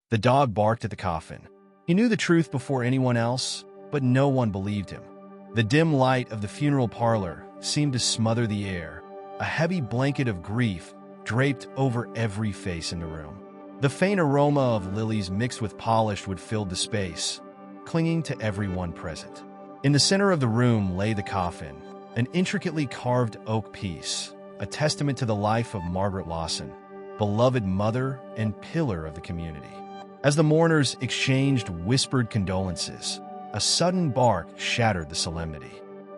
The dog barked at the coffin. He knew the truth before anyone else, but no one believed him. The dim light of the funeral parlor seemed to smother the air. A heavy blanket of grief draped over every face in the room. The faint aroma of lilies mixed with polished wood filled the space, clinging to everyone present. In the center of the room lay the coffin, an intricately carved oak piece, a testament to the life of Margaret Lawson, beloved mother and pillar of the community. As the mourners exchanged whispered condolences, a sudden bark shattered the solemnity.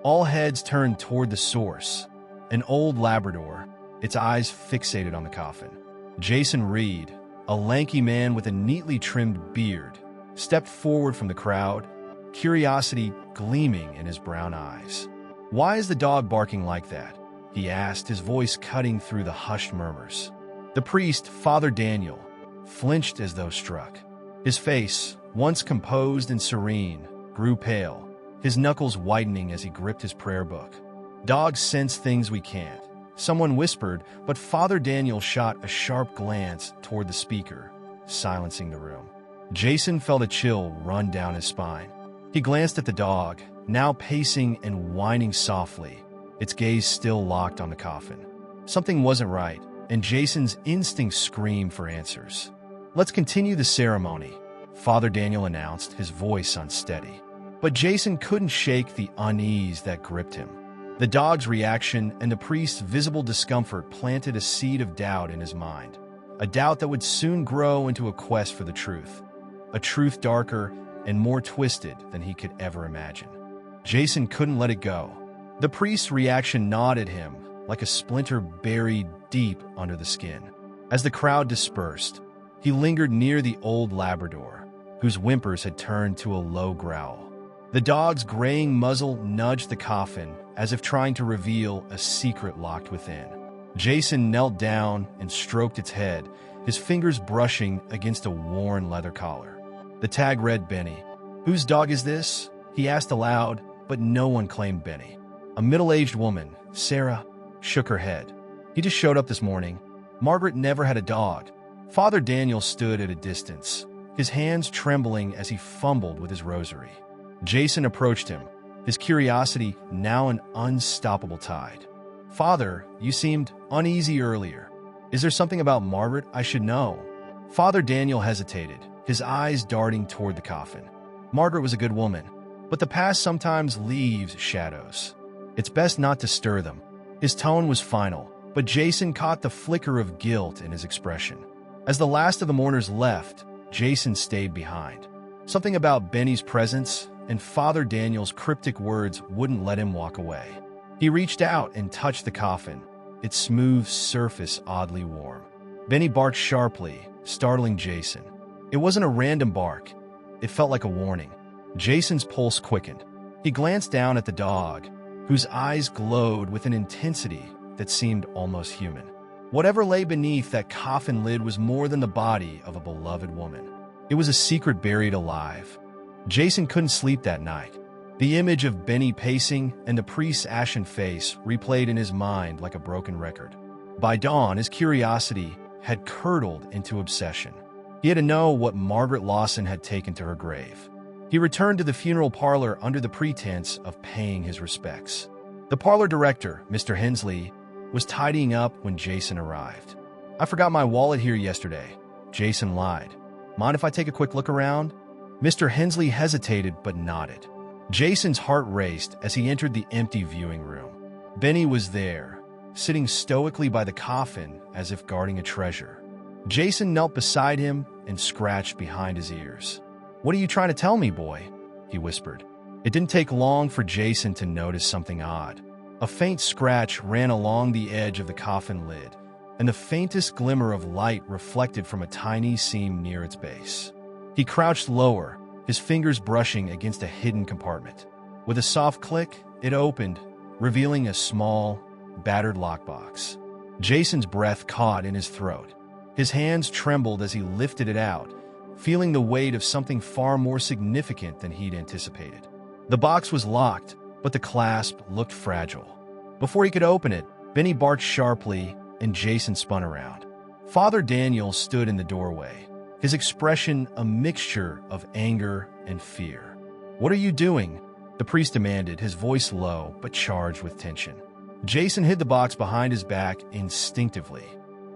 All heads turned toward the source, an old Labrador, its eyes fixated on the coffin. Jason Reed, a lanky man with a neatly trimmed beard, stepped forward from the crowd, curiosity gleaming in his brown eyes. "Why is the dog barking like that?" he asked, his voice cutting through the hushed murmurs. The priest, Father Daniel, flinched as though struck. His face, once composed and serene, grew pale, his knuckles whitening as he gripped his prayer book. "Dogs sense things we can't," someone whispered, but Father Daniel shot a sharp glance toward the speaker, silencing the room. Jason felt a chill run down his spine. He glanced at the dog, now pacing and whining softly, its gaze still locked on the coffin. Something wasn't right, and Jason's instincts screamed for answers. "Let's continue the ceremony," Father Daniel announced, his voice unsteady. But Jason couldn't shake the unease that gripped him. The dog's reaction and the priest's visible discomfort planted a seed of doubt in his mind, a doubt that would soon grow into a quest for the truth, a truth darker and more twisted than he could ever imagine. Jason couldn't let it go. The priest's reaction gnawed at him like a splinter buried deep under the skin. As the crowd dispersed, he lingered near the old Labrador, whose whimpers had turned to a low growl. The dog's graying muzzle nudged the coffin as if trying to reveal a secret locked within. Jason knelt down and stroked its head, his fingers brushing against a worn leather collar. The tag read Benny. "Whose dog is this?" he asked aloud, but no one claimed Benny. A middle-aged woman, Sarah, shook her head. "He just showed up this morning. Margaret never had a dog." Father Daniel stood at a distance, his hands trembling as he fumbled with his rosary. Jason approached him, his curiosity now an unstoppable tide. "Father, you seemed uneasy earlier. Is there something about Margaret I should know?" Father Daniel hesitated, his eyes darting toward the coffin. "Margaret was a good woman, but the past sometimes leaves shadows. It's best not to stir them." His tone was final, but Jason caught the flicker of guilt in his expression. As the last of the mourners left, Jason stayed behind. Something about Benny's presence and Father Daniel's cryptic words wouldn't let him walk away. He reached out and touched the coffin, its smooth surface oddly warm. Benny barked sharply, startling Jason. It wasn't a random bark. It felt like a warning. Jason's pulse quickened. He glanced down at the dog, whose eyes glowed with an intensity that seemed almost human. Whatever lay beneath that coffin lid was more than the body of a beloved woman. It was a secret buried alive. Jason couldn't sleep that night. The image of Benny pacing and the priest's ashen face replayed in his mind like a broken record. By dawn, his curiosity had curdled into obsession. He had to know what Margaret Lawson had taken to her grave. He returned to the funeral parlor under the pretense of paying his respects. The parlor director, Mr. Hensley, was tidying up when Jason arrived. "I forgot my wallet here yesterday," Jason lied. "Mind if I take a quick look around?" Mr. Hensley hesitated but nodded. Jason's heart raced as he entered the empty viewing room. Benny was there, sitting stoically by the coffin as if guarding a treasure. Jason knelt beside him and scratched behind his ears. "What are you trying to tell me, boy?" he whispered. It didn't take long for Jason to notice something odd. A faint scratch ran along the edge of the coffin lid, and the faintest glimmer of light reflected from a tiny seam near its base. He crouched lower, his fingers brushing against a hidden compartment. With a soft click, it opened, revealing a small, battered lockbox. Jason's breath caught in his throat. His hands trembled as he lifted it out, feeling the weight of something far more significant than he'd anticipated. The box was locked, but the clasp looked fragile. Before he could open it, Benny barked sharply, and Jason spun around. Father Daniel stood in the doorway, his expression a mixture of anger and fear. "What are you doing?" the priest demanded, his voice low but charged with tension. Jason hid the box behind his back instinctively.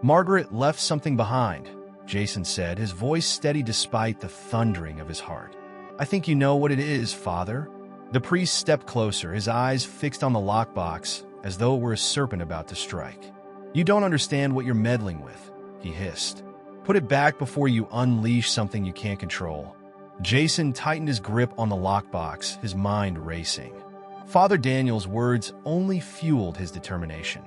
"Margaret left something behind," Jason said, his voice steady despite the thundering of his heart. "I think you know what it is, Father." The priest stepped closer, his eyes fixed on the lockbox as though it were a serpent about to strike. "You don't understand what you're meddling with," he hissed. "Put it back before you unleash something you can't control." Jason tightened his grip on the lockbox, his mind racing. Father Daniel's words only fueled his determination.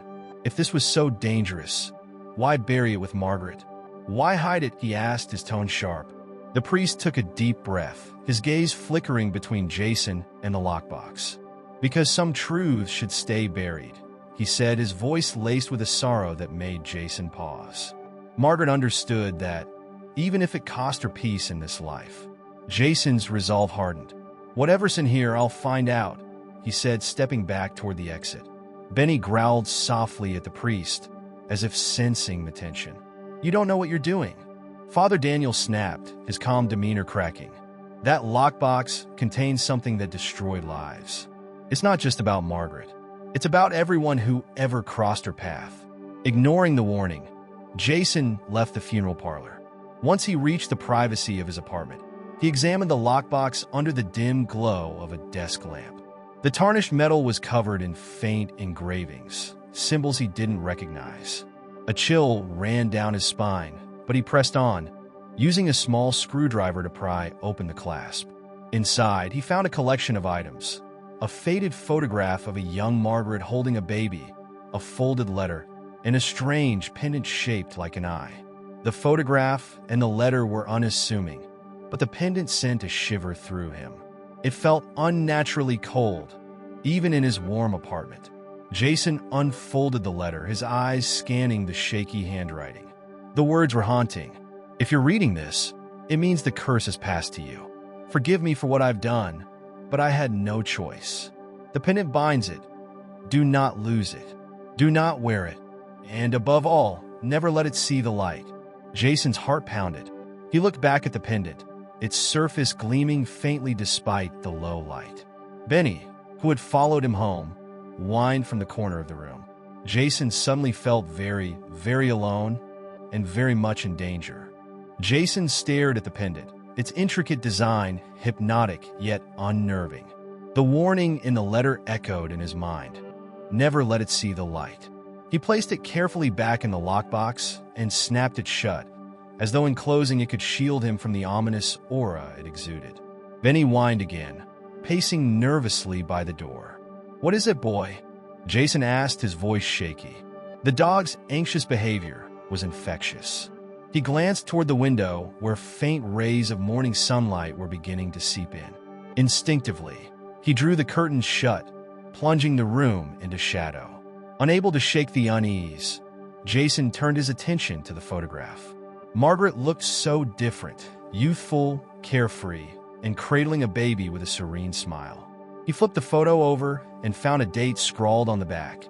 If this was so dangerous, why bury it with Margaret? "Why hide it?" he asked, his tone sharp. The priest took a deep breath, his gaze flickering between Jason and the lockbox. "Because some truths should stay buried," he said, his voice laced with a sorrow that made Jason pause. Margaret understood that, even if it cost her peace in this life. Jason's resolve hardened. "Whatever's in here, I'll find out," he said, stepping back toward the exit. Benny growled softly at the priest, as if sensing the tension. "You don't know what you're doing." Father Daniel snapped, his calm demeanor cracking. "That lockbox contains something that destroyed lives. It's not just about Margaret. It's about everyone who ever crossed her path." Ignoring the warning, Jason left the funeral parlor. Once he reached the privacy of his apartment, he examined the lockbox under the dim glow of a desk lamp. The tarnished metal was covered in faint engravings, symbols he didn't recognize. A chill ran down his spine, but he pressed on, using a small screwdriver to pry open the clasp. Inside, he found a collection of items. A faded photograph of a young Margaret holding a baby, a folded letter, and a strange pendant shaped like an eye. The photograph and the letter were unassuming, but the pendant sent a shiver through him. It felt unnaturally cold, even in his warm apartment. Jason unfolded the letter, his eyes scanning the shaky handwriting. The words were haunting. "If you're reading this, it means the curse has passed to you. Forgive me for what I've done, but I had no choice. The pendant binds it. Do not lose it. Do not wear it. And above all, never let it see the light." Jason's heart pounded. He looked back at the pendant, its surface gleaming faintly despite the low light. Benny, who had followed him home, whined from the corner of the room. Jason suddenly felt very, very alone and very much in danger. Jason stared at the pendant, its intricate design hypnotic yet unnerving. The warning in the letter echoed in his mind. Never let it see the light. He placed it carefully back in the lockbox and snapped it shut, as though in closing it could shield him from the ominous aura it exuded. Benny whined again, pacing nervously by the door. "What is it, boy?" Jason asked, his voice shaky. The dog's anxious behavior was infectious. He glanced toward the window where faint rays of morning sunlight were beginning to seep in. Instinctively, he drew the curtains shut, plunging the room into shadow. Unable to shake the unease, Jason turned his attention to the photograph. Margaret looked so different, youthful, carefree, and cradling a baby with a serene smile. He flipped the photo over and found a date scrawled on the back.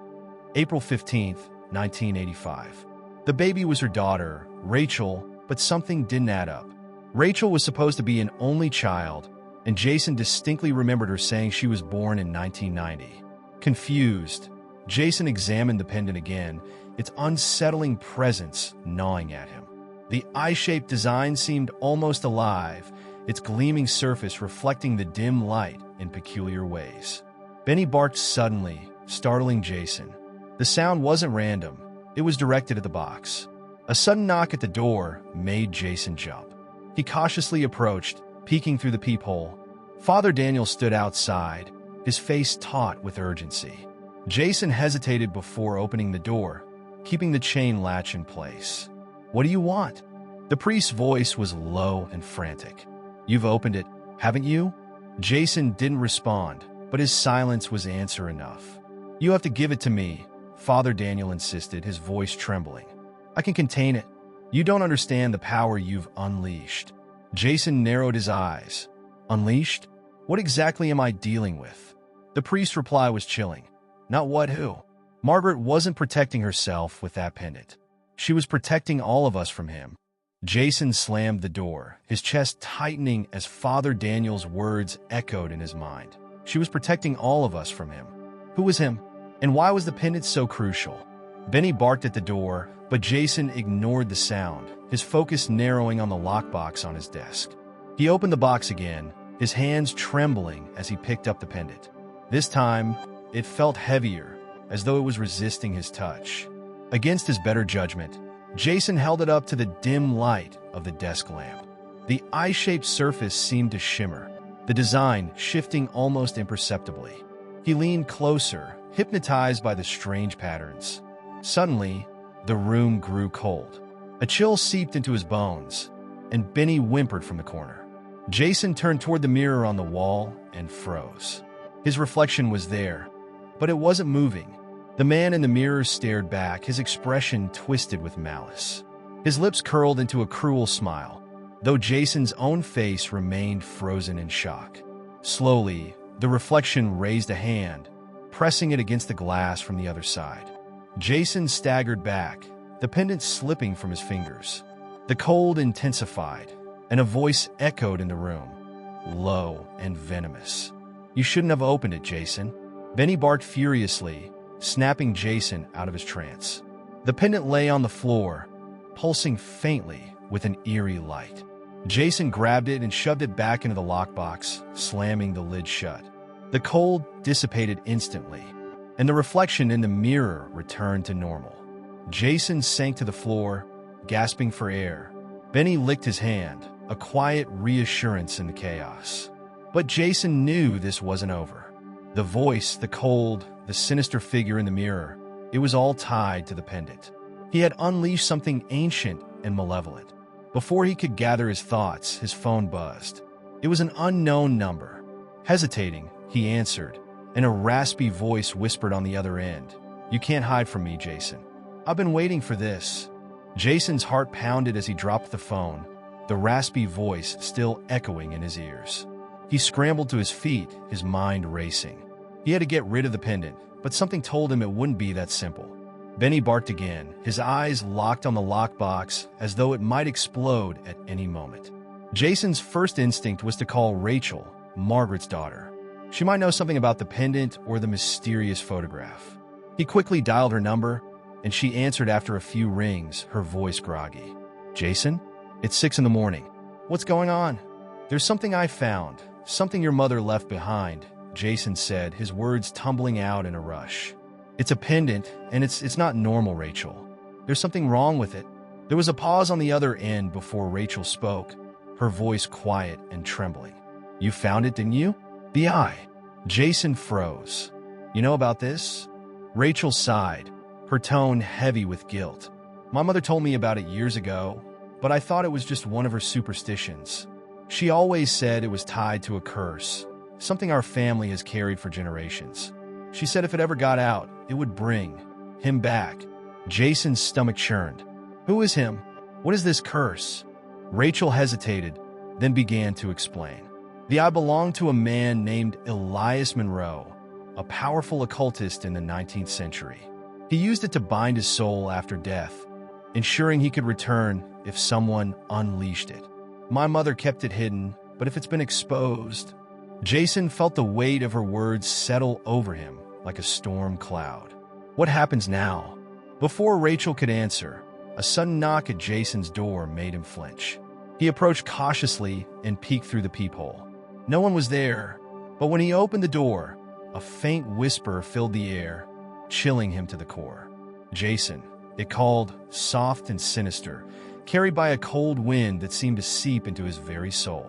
April 15th, 1985. The baby was her daughter, Rachel, but something didn't add up. Rachel was supposed to be an only child, and Jason distinctly remembered her saying she was born in 1990. Confused, Jason examined the pendant again, its unsettling presence gnawing at him. The eye-shaped design seemed almost alive, its gleaming surface reflecting the dim light in peculiar ways. Benny barked suddenly, startling Jason. The sound wasn't random. It was directed at the box. A sudden knock at the door made Jason jump. He cautiously approached, peeking through the peephole. Father Daniel stood outside, his face taut with urgency. Jason hesitated before opening the door, keeping the chain latch in place. "What do you want?" The priest's voice was low and frantic. "You've opened it, haven't you?" Jason didn't respond, but his silence was answer enough. "You have to give it to me," Father Daniel insisted, his voice trembling. "I can contain it. You don't understand the power you've unleashed." Jason narrowed his eyes. "Unleashed? What exactly am I dealing with?" The priest's reply was chilling. "Not what, who?" Margaret wasn't protecting herself with that pendant. She was protecting all of us from him. Jason slammed the door, his chest tightening as Father Daniel's words echoed in his mind. She was protecting all of us from him. Who was him? And why was the pendant so crucial? Benny barked at the door, but Jason ignored the sound, his focus narrowing on the lockbox on his desk. He opened the box again, his hands trembling as he picked up the pendant. This time, it felt heavier, as though it was resisting his touch. Against his better judgment, Jason held it up to the dim light of the desk lamp. The eye-shaped surface seemed to shimmer, the design shifting almost imperceptibly. He leaned closer, hypnotized by the strange patterns. Suddenly, the room grew cold. A chill seeped into his bones, and Benny whimpered from the corner. Jason turned toward the mirror on the wall and froze. His reflection was there, but it wasn't moving. The man in the mirror stared back, his expression twisted with malice. His lips curled into a cruel smile, though Jason's own face remained frozen in shock. Slowly, the reflection raised a hand, pressing it against the glass from the other side. Jason staggered back, the pendant slipping from his fingers. The cold intensified, and a voice echoed in the room, low and venomous. "You shouldn't have opened it, Jason." Benny barked furiously, snapping Jason out of his trance. The pendant lay on the floor, pulsing faintly with an eerie light. Jason grabbed it and shoved it back into the lockbox, slamming the lid shut. The cold dissipated instantly, and the reflection in the mirror returned to normal. Jason sank to the floor, gasping for air. Benny licked his hand, a quiet reassurance in the chaos. But Jason knew this wasn't over. The voice, the cold, the sinister figure in the mirror, it was all tied to the pendant. He had unleashed something ancient and malevolent. Before he could gather his thoughts, his phone buzzed. It was an unknown number. Hesitating, he answered, and a raspy voice whispered on the other end, "You can't hide from me, Jason. I've been waiting for this." Jason's heart pounded as he dropped the phone, the raspy voice still echoing in his ears. He scrambled to his feet, his mind racing. He had to get rid of the pendant, but something told him it wouldn't be that simple. Benny barked again, his eyes locked on the lockbox as though it might explode at any moment. Jason's first instinct was to call Rachel, Margaret's daughter. She might know something about the pendant or the mysterious photograph. He quickly dialed her number, and she answered after a few rings, her voice groggy. "Jason? It's 6 in the morning. What's going on?" "There's something I found, something your mother left behind," Jason said, his words tumbling out in a rush. "It's a pendant, and it's not normal, Rachel. There's something wrong with it." There was a pause on the other end before Rachel spoke, her voice quiet and trembling. "You found it, didn't you?" "The eye." Jason froze. "You know about this?" Rachel sighed, her tone heavy with guilt. "My mother told me about it years ago, but I thought it was just one of her superstitions. She always said it was tied to a curse, something our family has carried for generations. She said if it ever got out, it would bring him back." Jason's stomach churned. "Who is him? What is this curse?" Rachel hesitated, then began to explain. "The eye belonged to a man named Elias Monroe, a powerful occultist in the 19th century. He used it to bind his soul after death, ensuring he could return if someone unleashed it. My mother kept it hidden, but if it's been exposed..." Jason felt the weight of her words settle over him like a storm cloud. What happens now? Before Rachel could answer, a sudden knock at Jason's door made him flinch. He approached cautiously and peeked through the peephole. No one was there, but when he opened the door, a faint whisper filled the air, chilling him to the core. "Jason," it called, soft and sinister, carried by a cold wind that seemed to seep into his very soul.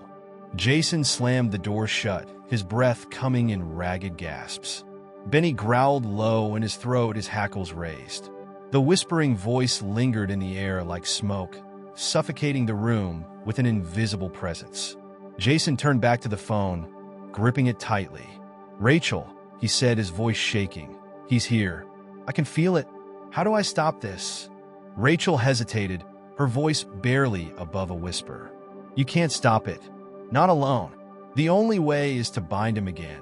Jason slammed the door shut, his breath coming in ragged gasps. Benny growled low in his throat, his hackles raised. The whispering voice lingered in the air like smoke, suffocating the room with an invisible presence. Jason turned back to the phone, gripping it tightly. "Rachel," he said, his voice shaking. "He's here. I can feel it. How do I stop this?" Rachel hesitated, her voice barely above a whisper. "You can't stop it. Not alone. The only way is to bind him again.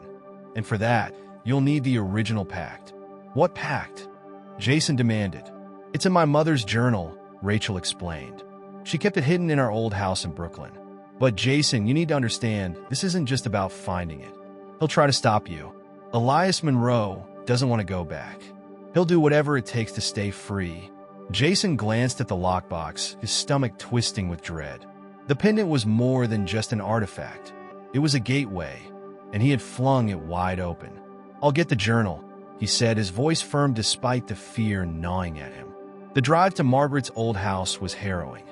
And for that, you'll need the original pact." "What pact?" Jason demanded. "It's in my mother's journal," Rachel explained. She kept it hidden in our old house in Brooklyn. But Jason, you need to understand, this isn't just about finding it. He'll try to stop you. Elias Monroe doesn't want to go back. He'll do whatever it takes to stay free. Jason glanced at the lockbox, his stomach twisting with dread. The pendant was more than just an artifact. It was a gateway, and he had flung it wide open. "I'll get the journal," he said, his voice firm despite the fear gnawing at him. The drive to Margaret's old house was harrowing.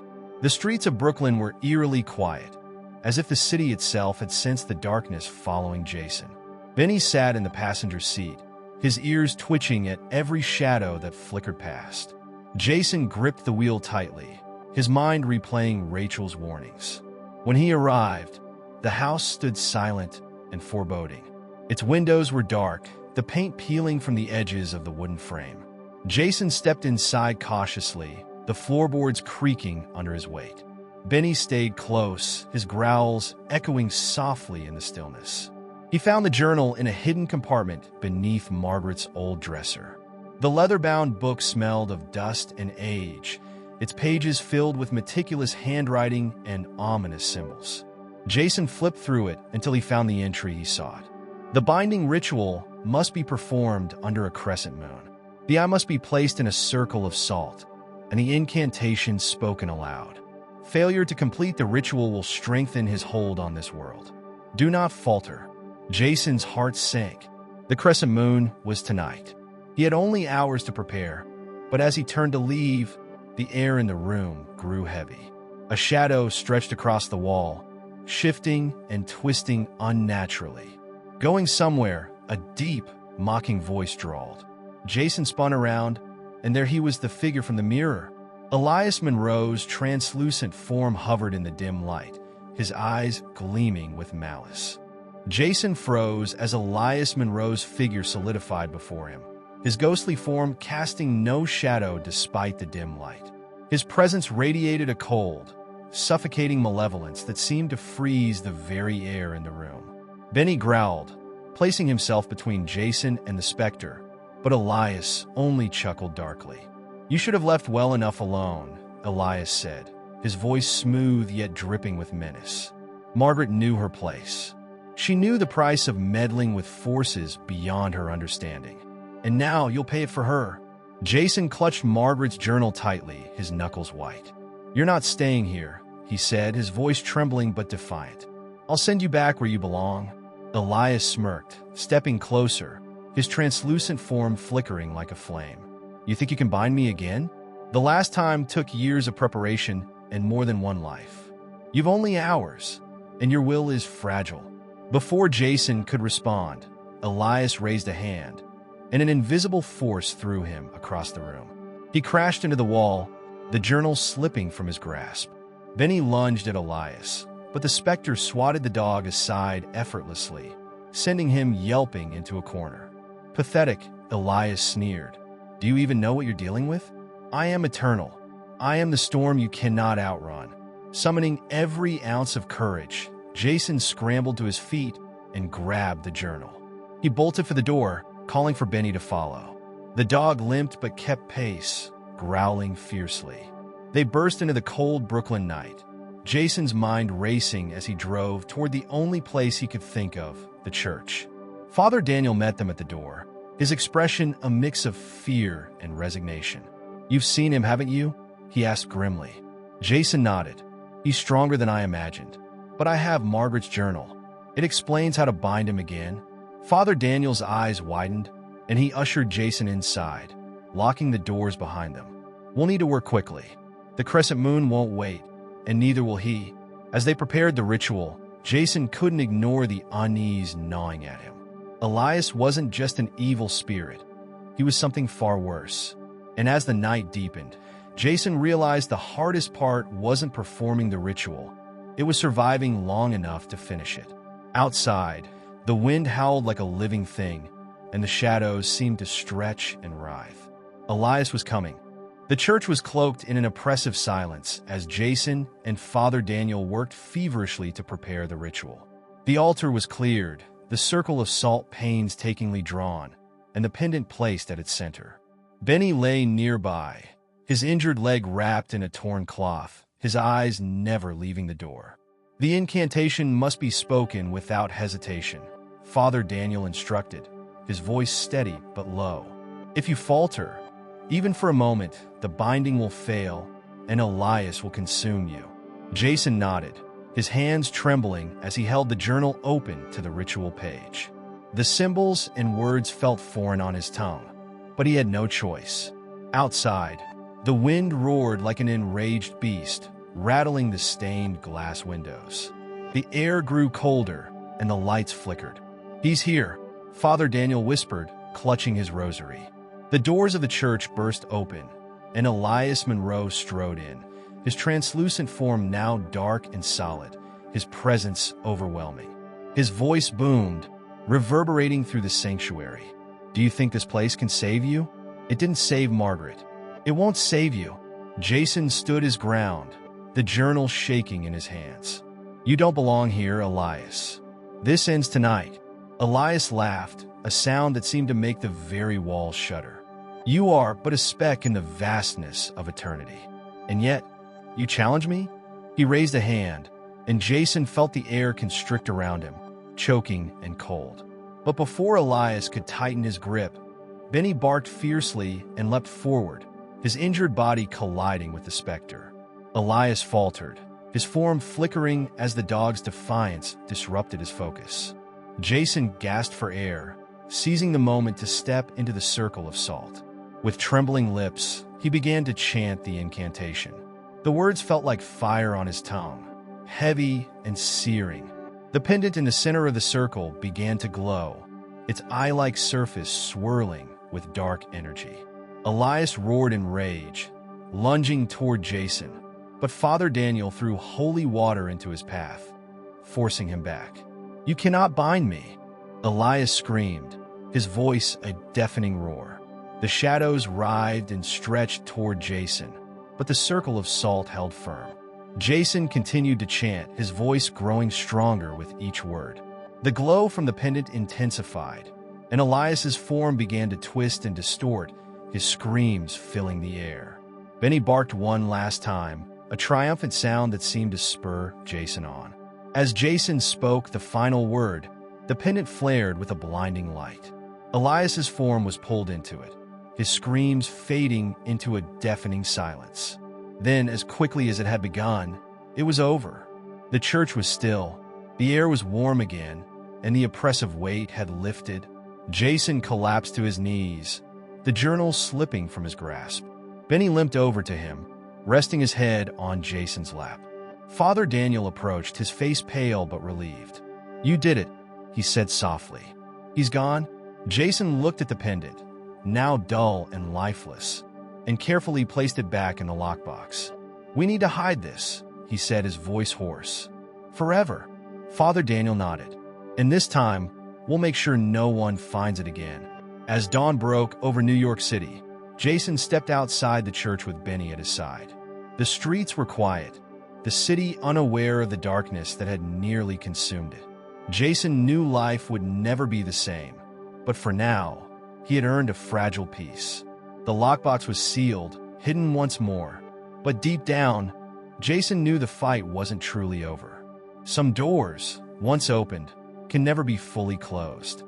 The streets of Brooklyn were eerily quiet, as if the city itself had sensed the darkness following Jason. Benny sat in the passenger seat, his ears twitching at every shadow that flickered past. Jason gripped the wheel tightly, his mind replaying Rachel's warnings. When he arrived, the house stood silent and foreboding. Its windows were dark, the paint peeling from the edges of the wooden frame. Jason stepped inside cautiously, the floorboards creaking under his weight. Benny stayed close, his growls echoing softly in the stillness. He found the journal in a hidden compartment beneath Margaret's old dresser. The leather-bound book smelled of dust and age, its pages filled with meticulous handwriting and ominous symbols. Jason flipped through it until he found the entry he sought. The binding ritual must be performed under a crescent moon. The eye must be placed in a circle of salt, and the incantation spoken aloud. Failure to complete the ritual will strengthen his hold on this world. Do not falter. Jason's heart sank. The crescent moon was tonight. He had only hours to prepare, but as he turned to leave, the air in the room grew heavy. A shadow stretched across the wall, shifting and twisting unnaturally. "Going somewhere," a deep, mocking voice drawled. Jason spun around, and there he was, the figure from the mirror. Elias Monroe's translucent form hovered in the dim light, his eyes gleaming with malice. Jason froze as Elias Monroe's figure solidified before him, his ghostly form casting no shadow despite the dim light. His presence radiated a cold, suffocating malevolence that seemed to freeze the very air in the room. Benny growled, placing himself between Jason and the specter, but Elias only chuckled darkly. "You should have left well enough alone," Elias said, his voice smooth yet dripping with menace. Margaret knew her place. She knew the price of meddling with forces beyond her understanding. "And now you'll pay it for her." Jason clutched Margaret's journal tightly, his knuckles white. "You're not staying here," he said, his voice trembling but defiant. "I'll send you back where you belong." Elias smirked, stepping closer, his translucent form flickering like a flame. "You think you can bind me again? The last time took years of preparation and more than one life. You've only hours, and your will is fragile." Before Jason could respond, Elias raised a hand, and an invisible force threw him across the room. He crashed into the wall, the journal slipping from his grasp. Benny lunged at Elias, but the specter swatted the dog aside effortlessly, sending him yelping into a corner. "Pathetic," Elias sneered. "Do you even know what you're dealing with? I am eternal. I am the storm you cannot outrun." Summoning every ounce of courage, Jason scrambled to his feet and grabbed the journal. He bolted for the door, calling for Benny to follow. The dog limped but kept pace, growling fiercely. They burst into the cold Brooklyn night, Jason's mind racing as he drove toward the only place he could think of, the church. Father Daniel met them at the door, his expression a mix of fear and resignation. "You've seen him, haven't you?" he asked grimly. Jason nodded. "He's stronger than I imagined. But I have Margaret's journal. It explains how to bind him again." Father Daniel's eyes widened, and he ushered Jason inside, locking the doors behind them. "We'll need to work quickly. The crescent moon won't wait, and neither will he." As they prepared the ritual, Jason couldn't ignore the unease gnawing at him. Elias wasn't just an evil spirit. He was something far worse. And as the night deepened, Jason realized the hardest part wasn't performing the ritual. It was surviving long enough to finish it. Outside, the wind howled like a living thing, and the shadows seemed to stretch and writhe. Elias was coming. The church was cloaked in an oppressive silence as Jason and Father Daniel worked feverishly to prepare the ritual. The altar was cleared, the circle of salt painstakingly drawn, and the pendant placed at its center. Benny lay nearby, his injured leg wrapped in a torn cloth, his eyes never leaving the door. The incantation must be spoken without hesitation, Father Daniel instructed, his voice steady but low. If you falter, even for a moment, the binding will fail and Elias will consume you. Jason nodded, his hands trembling as he held the journal open to the ritual page. The symbols and words felt foreign on his tongue, but he had no choice. Outside, the wind roared like an enraged beast, rattling the stained glass windows. The air grew colder and the lights flickered. "He's here," Father Daniel whispered, clutching his rosary. The doors of the church burst open, and Elias Monroe strode in, his translucent form now dark and solid, his presence overwhelming. His voice boomed, reverberating through the sanctuary. "Do you think this place can save you?" It didn't save Margaret. It won't save you. Jason stood his ground, the journal shaking in his hands. "You don't belong here, Elias. This ends tonight." Elias laughed, a sound that seemed to make the very walls shudder. "You are but a speck in the vastness of eternity. And yet, you challenge me?" He raised a hand, and Jason felt the air constrict around him, choking and cold. But before Elias could tighten his grip, Benny barked fiercely and leapt forward, his injured body colliding with the specter. Elias faltered, his form flickering as the dog's defiance disrupted his focus. Jason gasped for air, seizing the moment to step into the circle of salt. With trembling lips, he began to chant the incantation. The words felt like fire on his tongue, heavy and searing. The pendant in the center of the circle began to glow, its eye-like surface swirling with dark energy. Elias roared in rage, lunging toward Jason, but Father Daniel threw holy water into his path, forcing him back. "You cannot bind me!" Elias screamed, his voice a deafening roar. The shadows writhed and stretched toward Jason, but the circle of salt held firm. Jason continued to chant, his voice growing stronger with each word. The glow from the pendant intensified, and Elias's form began to twist and distort, his screams filling the air. Benny barked one last time, a triumphant sound that seemed to spur Jason on. As Jason spoke the final word, the pendant flared with a blinding light. Elias's form was pulled into it, his screams fading into a deafening silence. Then, as quickly as it had begun, it was over. The church was still, the air was warm again, and the oppressive weight had lifted. Jason collapsed to his knees, the journal slipping from his grasp. Benny limped over to him, resting his head on Jason's lap. Father Daniel approached, his face pale but relieved. "You did it," he said softly. "He's gone?" Jason looked at the pendant, now dull and lifeless, and carefully placed it back in the lockbox. "We need to hide this," he said, his voice hoarse. "Forever." Father Daniel nodded. "And this time, we'll make sure no one finds it again." As dawn broke over New York City, Jason stepped outside the church with Benny at his side. The streets were quiet, the city unaware of the darkness that had nearly consumed it. Jason knew life would never be the same, but for now, he had earned a fragile peace. The lockbox was sealed, hidden once more, but deep down, Jason knew the fight wasn't truly over. Some doors, once opened, can never be fully closed.